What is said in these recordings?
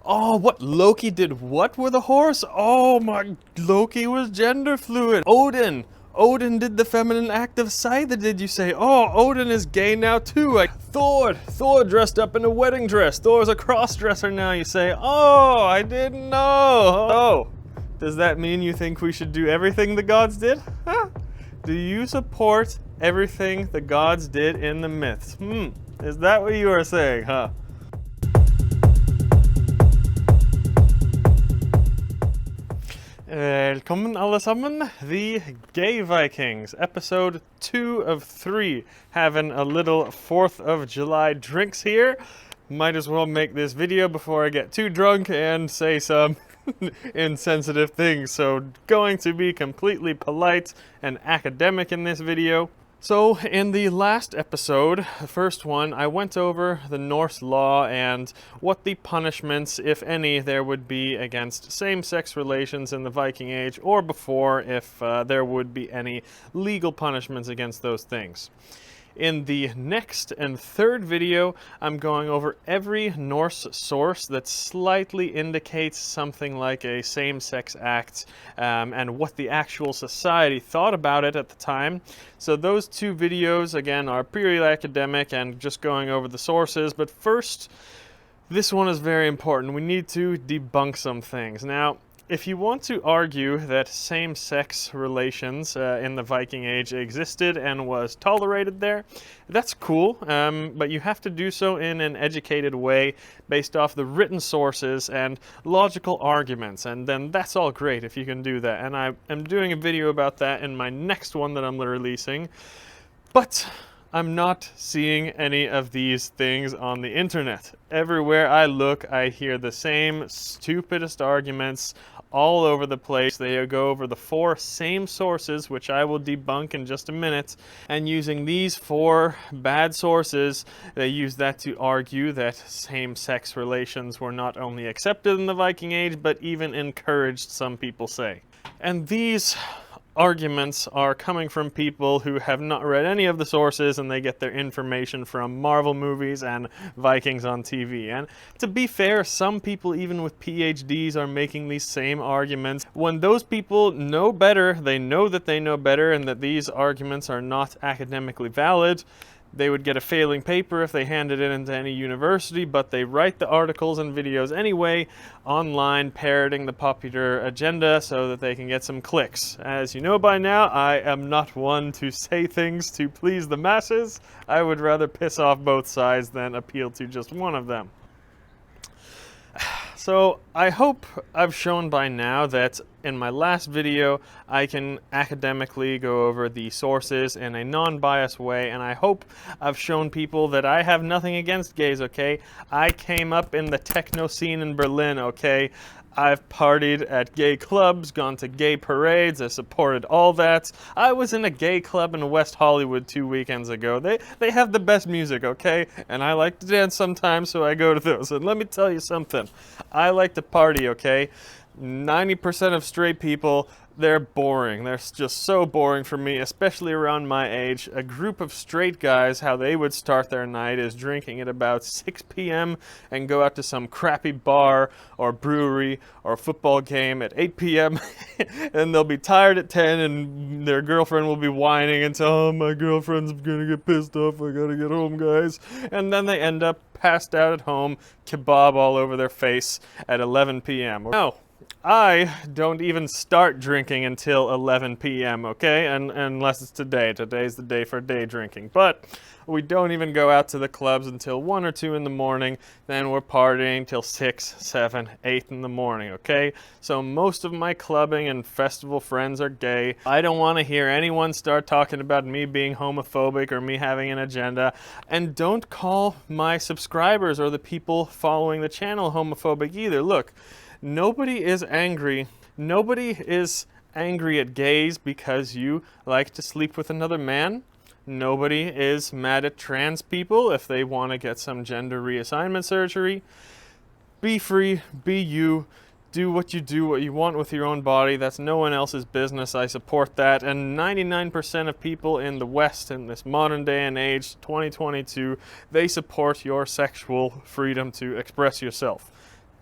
Oh, what? Loki did what with a horse? Oh my, Loki was gender fluid. Odin did the feminine act of Scythe, did you say? Oh, Odin is gay now too. Thor dressed up in a wedding dress. Thor's a cross-dresser now, you say. Oh, I didn't know. Oh, does that mean you think we should do everything the gods did? Huh? Do you support everything the gods did in the myths? Is that what you are saying, huh? Velkommen alle sammen. The Gay Vikings, episode 2 of 3, having a little 4th of July drinks here. Might as well make this video before I get too drunk and say some insensitive things, so going to be completely polite and academic in this video. So, in the last episode, the first one, I went over the Norse law and what the punishments, if any, there would be against same-sex relations in the Viking Age, or before, if there would be any legal punishments against those things. In the next and third video, I'm going over every Norse source that slightly indicates something like a same-sex act and what the actual society thought about it at the time. So those two videos, again, are purely academic and just going over the sources. But first, this one is very important. We need to debunk some things. Now, if you want to argue that same-sex relations in the Viking Age existed and was tolerated there, that's cool, but you have to do so in an educated way based off the written sources and logical arguments, and then that's all great if you can do that. And I am doing a video about that in my next one that I'm releasing, but I'm not seeing any of these things on the internet. Everywhere I look, I hear the same stupidest arguments all over the place. They go over the 4 same sources, which I will debunk in just a minute, and using these 4 bad sources, they use that to argue that same-sex relations were not only accepted in the Viking Age, but even encouraged, some people say. And these arguments are coming from people who have not read any of the sources, and they get their information from Marvel movies and Vikings on TV. And to be fair, some people even with PhDs are making these same arguments. When those people know better, they know that they know better and that these arguments are not academically valid, they would get a failing paper if they handed it into any university, but they write the articles and videos anyway online, parroting the popular agenda so that they can get some clicks. As you know by now, I am not one to say things to please the masses. I would rather piss off both sides than appeal to just one of them. So, I hope I've shown by now that in my last video I can academically go over the sources in a non-biased way, and I hope I've shown people that I have nothing against gays, okay? I came up in the techno scene in Berlin, okay? I've partied at gay clubs, gone to gay parades, I supported all that. I was in a gay club in West Hollywood 2 weekends ago. They have the best music, okay? And I like to dance sometimes, so I go to those. And let me tell you something. I like to party, okay? 90% of straight people, they're boring. They're just so boring for me, especially around my age. A group of straight guys, how they would start their night is drinking at about 6 p.m. and go out to some crappy bar or brewery or football game at 8 p.m. and they'll be tired at 10 and their girlfriend will be whining and say, oh, my girlfriend's gonna get pissed off, I gotta get home, guys. And then they end up passed out at home, kebab all over their face at 11 p.m. No. I don't even start drinking until 11 p.m., okay? Unless it's today. Today's the day for day drinking. But we don't even go out to the clubs until 1 or 2 in the morning. Then we're partying till 6, 7, 8 in the morning, okay? So most of my clubbing and festival friends are gay. I don't want to hear anyone start talking about me being homophobic or me having an agenda. And don't call my subscribers or the people following the channel homophobic either. Look. Nobody is angry. Nobody is angry at gays because you like to sleep with another man. Nobody is mad at trans people if they want to get some gender reassignment surgery. Be free, be you, do what you want with your own body. That's no one else's business. I support that. And 99% of people in the West in this modern day and age, 2022, they support your sexual freedom to express yourself.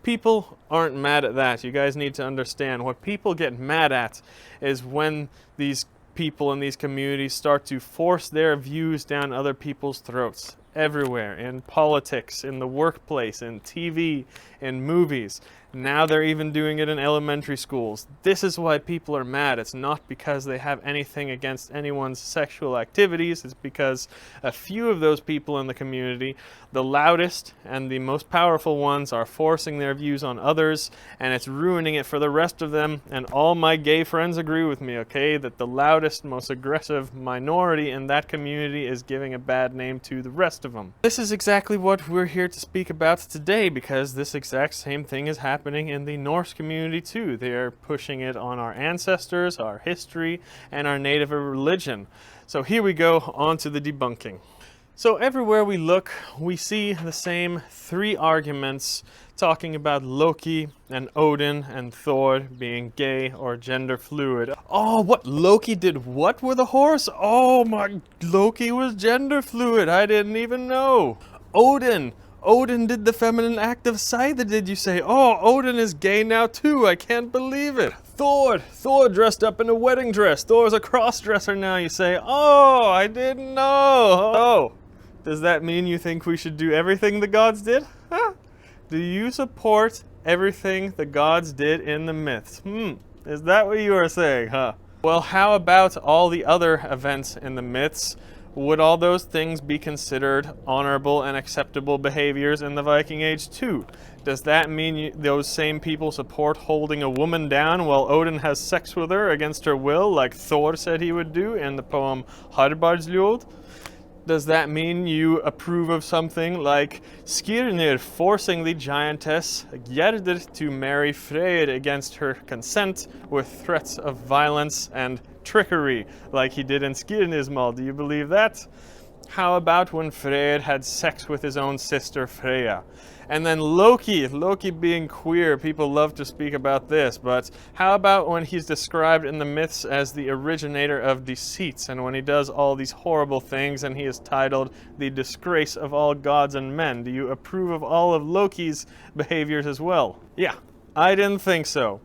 People aren't mad at that. You guys need to understand. What people get mad at is when these people in these communities start to force their views down other people's throats. Everywhere, in politics, in the workplace, in TV, in movies. Now they're even doing it in elementary schools. This is why people are mad. It's not because they have anything against anyone's sexual activities. It's because a few of those people in the community, the loudest and the most powerful ones, are forcing their views on others, and it's ruining it for the rest of them. And all my gay friends agree with me, okay, that the loudest, most aggressive minority in that community is giving a bad name to the rest of them. This is exactly what we're here to speak about today, because this exact same thing is happening in the Norse community too. They're pushing it on our ancestors, our history, and our native religion. So here we go, on to the debunking. So everywhere we look, we see the same three arguments talking about Loki and Odin and Thor being gay or gender fluid. Oh, what? Loki did what with a horse? Oh my, Loki was gender fluid. I didn't even know. Odin did the feminine act of Scythe, did you say? Oh, Odin is gay now too. I can't believe it. Thor dressed up in a wedding dress. Thor's a cross-dresser now, you say. Oh, I didn't know. Oh, does that mean you think we should do everything the gods did? Huh? Do you support everything the gods did in the myths? Is that what you are saying, huh? Well, how about all the other events in the myths? Would all those things be considered honorable and acceptable behaviors in the Viking Age too? Does that mean those same people support holding a woman down while Odin has sex with her against her will, like Thor said he would do in the poem Edda-Hárbarðsljóð? Does that mean you approve of something like Skírnir forcing the giantess Gerdir to marry Freyr against her consent with threats of violence and trickery, like he did in Skírnismál? Do you believe that? How about when Freyr had sex with his own sister Freya? And then Loki being queer, people love to speak about this, but how about when he's described in the myths as the originator of deceits, and when he does all these horrible things and he is titled the disgrace of all gods and men? Do you approve of all of Loki's behaviors as well? Yeah, I didn't think so.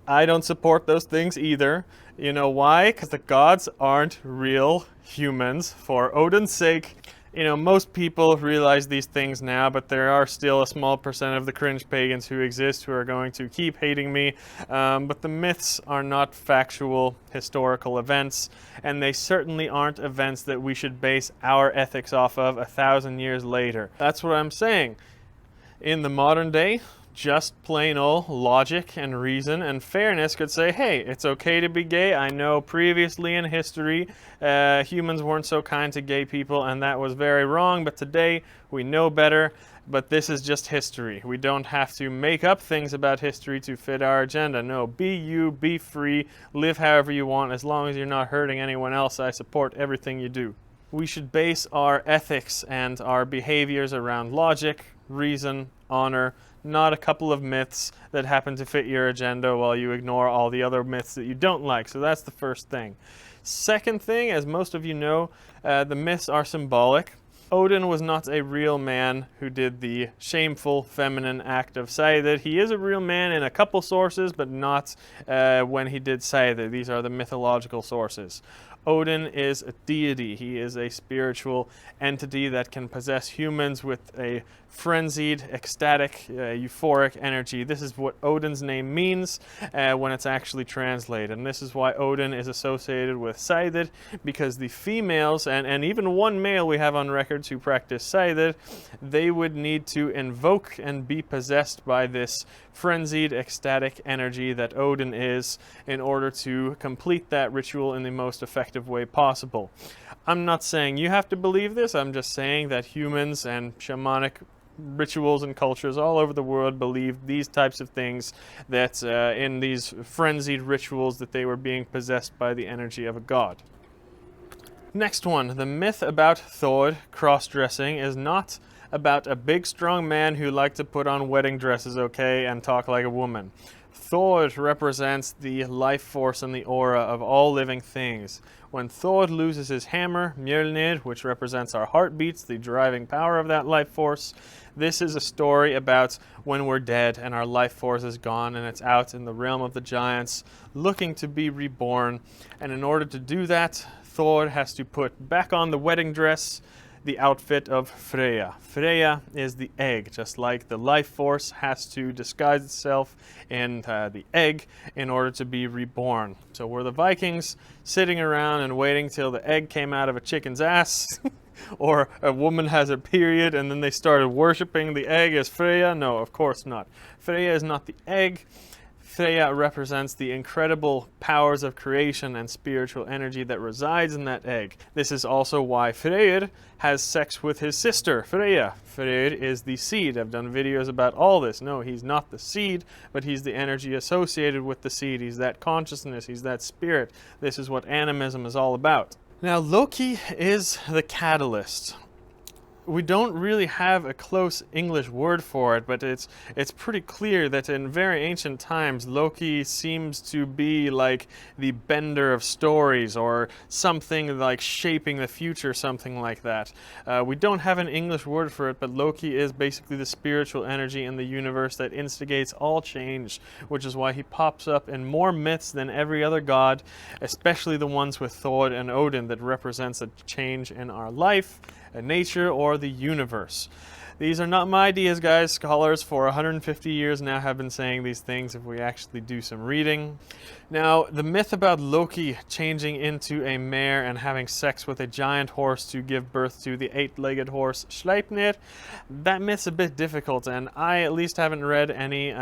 I don't support those things either. You know why? Because the gods aren't real humans. For Odin's sake, you know, most people realize these things now, but there are still a small percent of the cringe pagans who exist who are going to keep hating me. But the myths are not factual historical events, and they certainly aren't events that we should base our ethics off of 1,000 years later. That's what I'm saying. In the modern day, just plain old logic and reason and fairness could say, hey, it's okay to be gay. I know previously in history humans weren't so kind to gay people, and that was very wrong, but today we know better. But this is just history. We don't have to make up things about history to fit our agenda. No, be you, be free, live however you want, as long as you're not hurting anyone else. I support everything you do. We should base our ethics and our behaviors around logic, reason, honor, not a couple of myths that happen to fit your agenda while you ignore all the other myths that you don't like. So that's the first thing. Second thing, as most of you know, the myths are symbolic. Odin was not a real man who did the shameful feminine act of Scythe. He is a real man in a couple sources, but not when he did Scythe. These are the mythological sources. Odin is a deity. He is a spiritual entity that can possess humans with a frenzied, ecstatic, euphoric energy. This is what Odin's name means when it's actually translated. And this is why Odin is associated with Scythe, because the females, and even one male we have on records who practice Scythe, they would need to invoke and be possessed by this frenzied, ecstatic energy that Odin is in order to complete that ritual in the most effective way possible. I'm not saying you have to believe this. I'm just saying that humans and shamanic rituals and cultures all over the world believed these types of things, that in these frenzied rituals that they were being possessed by the energy of a god. Next one, the myth about Thor cross-dressing is not about a big strong man who liked to put on wedding dresses, okay, and talk like a woman. Thor represents the life force and the aura of all living things. When Thor loses his hammer, Mjölnir, which represents our heartbeats, the driving power of that life force, this is a story about when we're dead and our life force is gone and it's out in the realm of the giants looking to be reborn. And in order to do that, Thor has to put back on the wedding dress, the outfit of Freyja. Freyja is the egg, just like the life force has to disguise itself in the egg in order to be reborn. So we're the Vikings sitting around and waiting till the egg came out of a chicken's ass, or a woman has a period and then they started worshipping the egg as Freyja. No, of course not. Freyja is not the egg. Freyja represents the incredible powers of creation and spiritual energy that resides in that egg. This is also why Freyr has sex with his sister, Freyja. Freyr is the seed. I've done videos about all this. No, he's not the seed, but he's the energy associated with the seed. He's that consciousness, he's that spirit. This is what animism is all about. Now, Loki is the catalyst. We don't really have a close English word for it, but it's pretty clear that in very ancient times, Loki seems to be like the bender of stories or something like shaping the future, something like that. We don't have an English word for it, but Loki is basically the spiritual energy in the universe that instigates all change, which is why he pops up in more myths than every other god, especially the ones with Thor and Odin that represents a change in our life, nature, or the universe. These are not my ideas, guys. Scholars for 150 years now have been saying these things if we actually do some reading. Now, the myth about Loki changing into a mare and having sex with a giant horse to give birth to the eight-legged horse Sleipnir, that myth's a bit difficult, and I at least haven't read any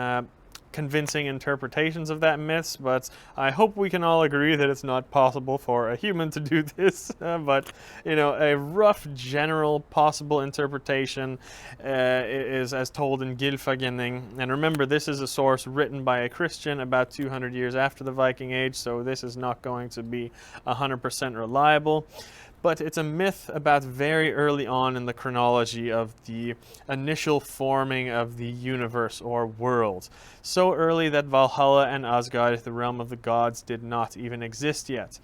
convincing interpretations of that myth, but I hope we can all agree that it's not possible for a human to do this. But, you know, a rough general possible interpretation is as told in Gylfaginning. And remember, this is a source written by a Christian about 200 years after the Viking Age, so this is not going to be 100% reliable. But it's a myth about very early on in the chronology of the initial forming of the universe or world. So early that Valhalla and Asgard, the realm of the gods, did not even exist yet.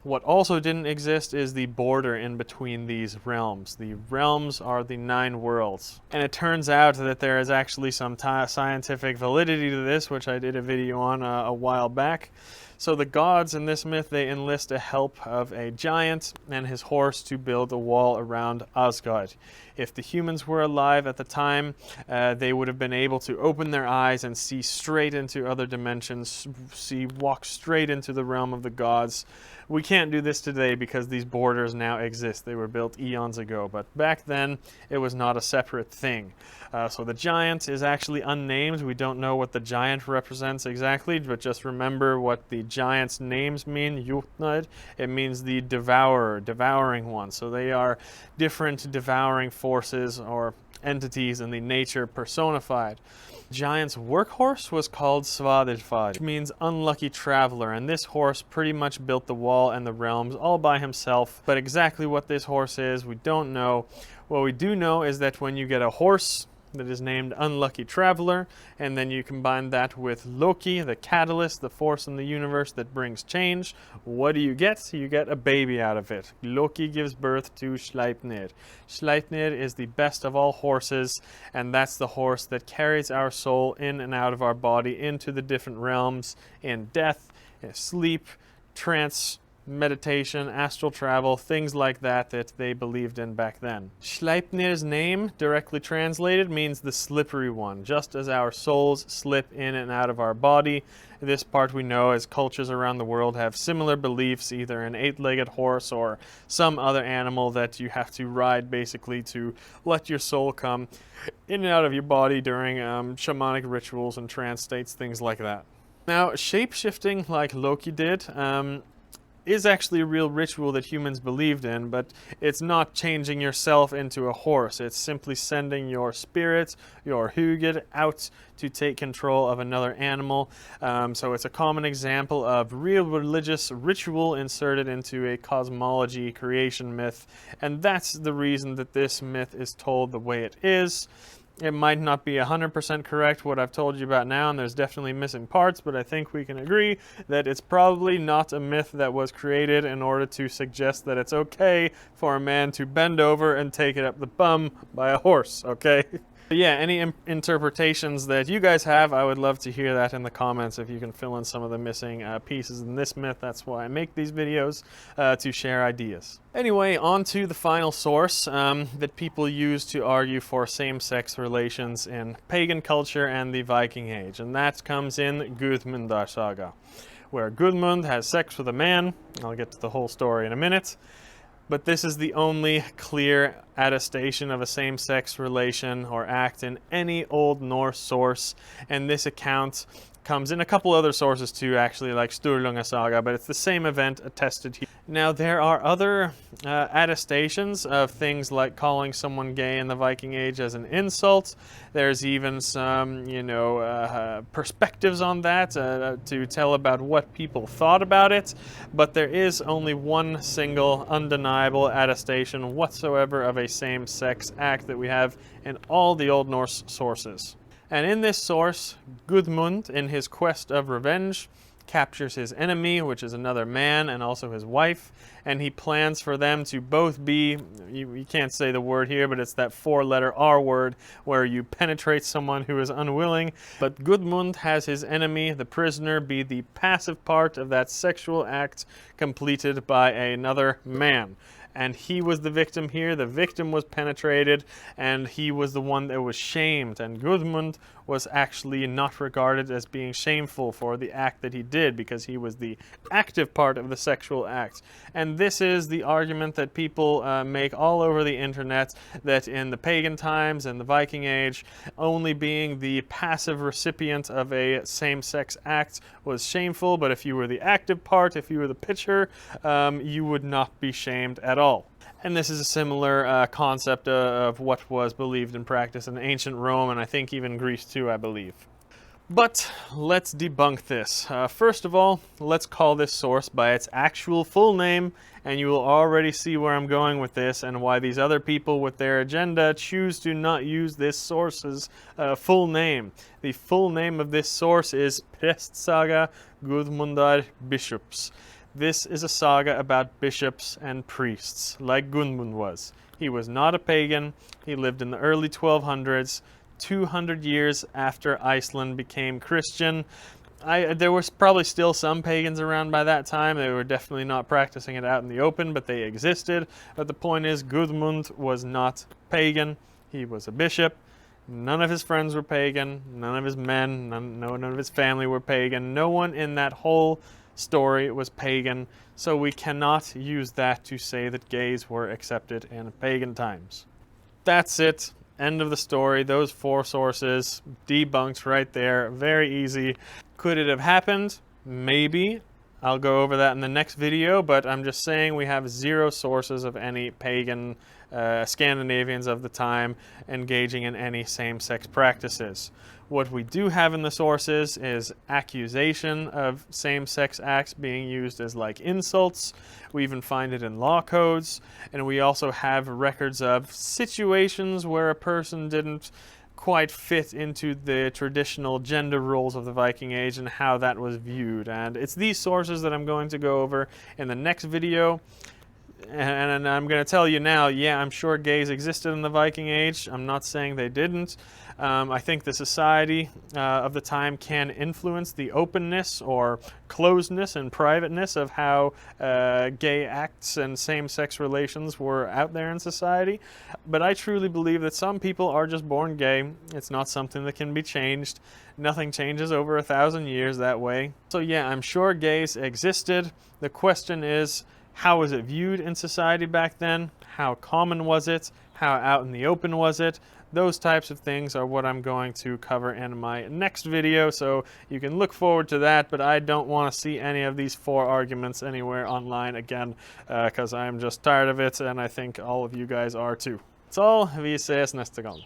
What also didn't exist is the border in between these realms. The realms are the 9 worlds. And it turns out that there is actually some scientific validity to this, which I did a video on a while back. So the gods in this myth, they enlist the help of a giant and his horse to build a wall around Asgard. If the humans were alive at the time, they would have been able to open their eyes and see straight into other dimensions, walk straight into the realm of the gods. We can't do this today because these borders now exist. They were built eons ago, but back then it was not a separate thing. So the giant is actually unnamed. We don't know what the giant represents exactly, but just remember what the giant's names mean. Jotnar, it means the devourer, devouring one. So they are different devouring forces or entities in the nature personified. Giant's workhorse was called Svadilfar, which means unlucky traveler, and this horse pretty much built the wall and the realms all by himself. But exactly what this horse is, we don't know. What we do know is that when you get a horse that is named Unlucky Traveler, and then you combine that with Loki, the catalyst, the force in the universe that brings change, what do you get? You get a baby out of it. Loki gives birth to Sleipnir. Sleipnir is the best of all horses, and that's the horse that carries our soul in and out of our body into the different realms in death, in sleep, trance, meditation, astral travel, things like that that they believed in back then. Sleipnir's name, directly translated, means the slippery one. Just as our souls slip in and out of our body, this part we know as cultures around the world have similar beliefs, either an 8-legged horse or some other animal that you have to ride basically to let your soul come in and out of your body during shamanic rituals and trance states, things like that. Now, shape-shifting like Loki did, is actually a real ritual that humans believed in, but it's not changing yourself into a horse. It's simply sending your spirit, your hugad, out to take control of another animal. So it's a common example of real religious ritual inserted into a cosmology creation myth, and that's the reason that this myth is told the way it is. It might not be 100% correct what I've told you about now, and there's definitely missing parts, but I think we can agree that it's probably not a myth that was created in order to suggest that it's okay for a man to bend over and take it up the bum by a horse, okay? Yeah, any interpretations that you guys have, I would love to hear that in the comments if you can fill in some of the missing pieces in this myth. That's why I make these videos, to share ideas. Anyway, on to the final source that people use to argue for same-sex relations in pagan culture and the Viking Age, and that comes in Guðmundar saga, where Guðmund has sex with a man. I'll get to the whole story in a minute. But this is the only clear attestation of a same-sex relation or act in any Old Norse source, and this account comes in a couple other sources too, actually, like Sturlunga Saga, but it's the same event attested here. Now, there are other attestations of things like calling someone gay in the Viking Age as an insult. There's even some, perspectives on that to tell about what people thought about it, but there is only one single undeniable attestation whatsoever of a same-sex act that we have in all the Old Norse sources. And in this source, Guðmund, in his quest of revenge, captures his enemy, which is another man, and also his wife, and he plans for them to both be, you can't say the word here, but it's that 4-letter R word where you penetrate someone who is unwilling. But Guðmund has his enemy, the prisoner, be the passive part of that sexual act completed by another man. And he was the victim here. The victim was penetrated, and he was the one that was shamed. And Guðmund was actually not regarded as being shameful for the act that he did, because he was the active part of the sexual act. And this is the argument that people make all over the internet, that in the pagan times and the Viking Age, only being the passive recipient of a same-sex act was shameful, but if you were the active part, if you were the pitcher, you would not be shamed at all. And this is a similar concept of what was believed in practice in ancient Rome, and I think even Greece too, I believe. But let's debunk this. First of all, let's call this source by its actual full name, and you will already see where I'm going with this and why these other people with their agenda choose to not use this source's full name. The full name of this source is Prestsaga Guðmundar biskups. This is a saga about bishops and priests, like Guðmund was. He was not a pagan. He lived in the early 1200s, 200 years after Iceland became Christian. There was probably still some pagans around by that time. They were definitely not practicing it out in the open, but they existed. But the point is, Guðmund was not pagan. He was a bishop. None of his friends were pagan. None of his men, none of his family were pagan. No one in that whole story was pagan, so we cannot use that to say that gays were accepted in pagan times. That's it. End of the story. Those 4 sources debunked right there. Very easy. Could it have happened? Maybe. I'll go over that in the next video, but I'm just saying we have 0 sources of any pagan Scandinavians of the time engaging in any same-sex practices. What we do have in the sources is accusation of same-sex acts being used as like insults. We even find it in law codes, and we also have records of situations where a person didn't quite fit into the traditional gender roles of the Viking Age and how that was viewed. And it's these sources that I'm going to go over in the next video. And I'm going to tell you now, yeah, I'm sure gays existed in the Viking Age. I'm not saying they didn't. I think the society of the time can influence the openness or closedness and privateness of how gay acts and same-sex relations were out there in society. But I truly believe that some people are just born gay. It's not something that can be changed. Nothing changes over 1,000 years that way. So yeah, I'm sure gays existed. The question is, how was it viewed in society back then? How common was it? How out in the open was it? Those types of things are what I'm going to cover in my next video, so you can look forward to that, but I don't want to see any of these 4 arguments anywhere online again, because I'm just tired of it, and I think all of you guys are too. That's all. Vi ses nästa gång.